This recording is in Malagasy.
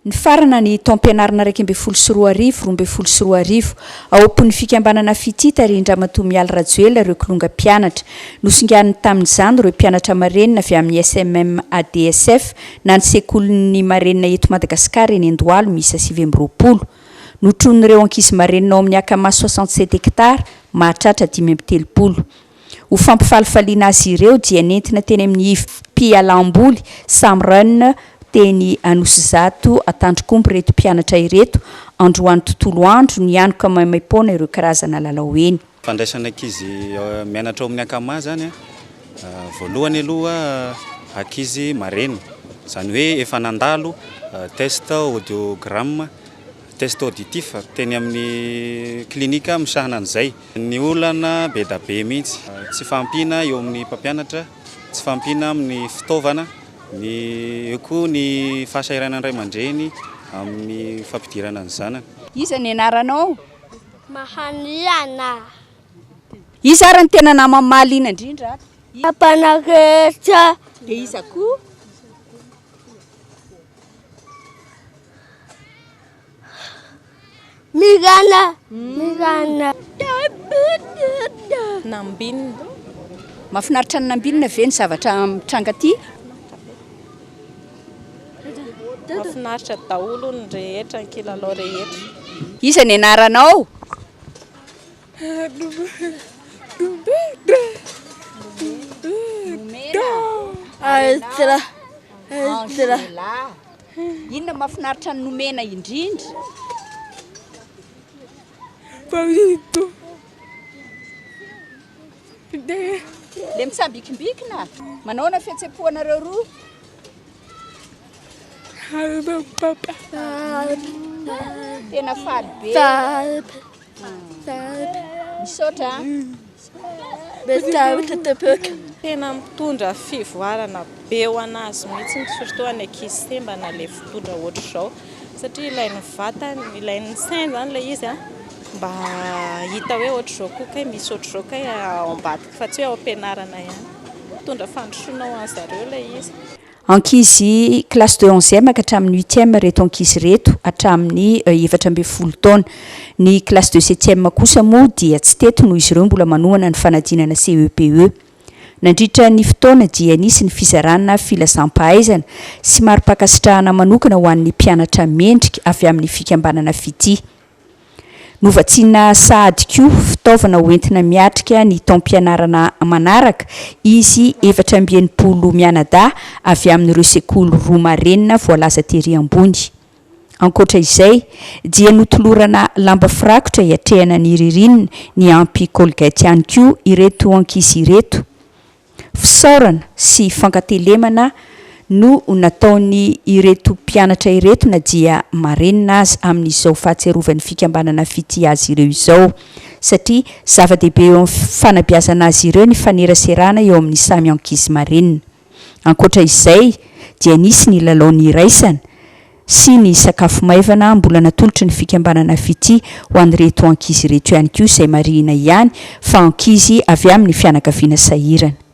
Ny farana ny taom-pianarana 2024 2024 aopon'ny fikambanana fitita rindra matoa miala rajoela ireo kilonga mpianatra nosonganiny tamin'izany ireo mpianatra marenina avy amin'ny SMM ADSF na ny sekolin'ny marenina eto Madagasikara eny Andohalo miisa 720 notron'ireo ankizy marenina ao amin'ny akama 67 hectara mahatratra 530. Ho fampifalifaliana azy ireo dia nentina teny amin'ny mpialamboly Samran teny Anosizato atandrokomby reto mpianatra ireto androany tontolo andro ny anoko maimaipona ireo karazana lalao eny. Fandraisana ankizy mianatra ao amin'ny akama zany voalohany aloha ankizy marenina zany hoe efa nandalo test audiogramme test auditif teny amin'ny klinika misahana an'izay ny olana be da be mihitsy tsy fampina eo amin'ny mpampianatra tsy fampina amin'ny fitaovana ny eko ny fahasahiranany ray aman-dreny amin'ny fampidirana ny zanany. Iza ny anaranao? Mahaliana. Iza ary ny tena nama mahaliana indrindra? Ampanaketsa. Dia iza koa? Migana. Migana. Nambinina. Mahafinaritra ny nambinina ve ny zavatra mitranga ty? Mahafinaritra daholo ny rehetra ny kilalao rehetra. Iza ny anaranao? Altra. Inona mahafinaritra ny nomena indrindra? Le mitsambikimbikina? Manaona fihetsepoanareo roa? Tena faly be. Misaotra? Tena mitondra fivoarana be ho anazy mihitsy surtout any ankizy sy mba nale fitondra ohatra izao satria ilain'ny vatany ilain'ny sainy zany ilay izy mba hita hoe ohatra izao koa kay misy ohatra izao kay ao ambadika fa tsy hoe ao am-pianarana ihany mitondra fandrosoana ho an'ny zareo ilay izy. Ankizy classe de 11e ka hatramin'ny 8e reto ankizy reto hatramin'ny 12 taona. Ny classe de 7e kosa moa dia tsy teto noho izy ireo mbola manohana ny fanadinana CEPE. Nandritra ny fotoana dia nisy ny fizarana filazam-pahaizana sy mari-pakasitrahana manokana ho an'ny mpianatra mendrika avy amin'ny fikambanana fity. Novatsiana sahady koa fitaovana hoentina miatrika ny taom-pianarana manaraka izy 420 mianadahy avy amin'ireo sekoly roa marenina voalaza tery ambony. Ankoatra izay dia notolorana lamba firakotra hiatrehana ny ririnina ny ampy Colgate ihany koa ireto ankizy ireto. Fisaorana sy fankatelemana no nataony ireto mpianatra ireto na dia marenina azy amin'izao fahatsiarovany fikambanana fity azy ireo izao satria zava-dehibe eo amin'ny fanabeazana azy ireo ny faneraserana eo amin'ny samy ankizy marenina. Ankoatra izay dia nisy ny lalao ny raisana sy ny sakafo maivana mbola natolotry ny fikambanana fity ho an'ireto ankizy ireto ihany koa izay marihina ihany fa ankizy avy amin'ny fianakaviana sahirana.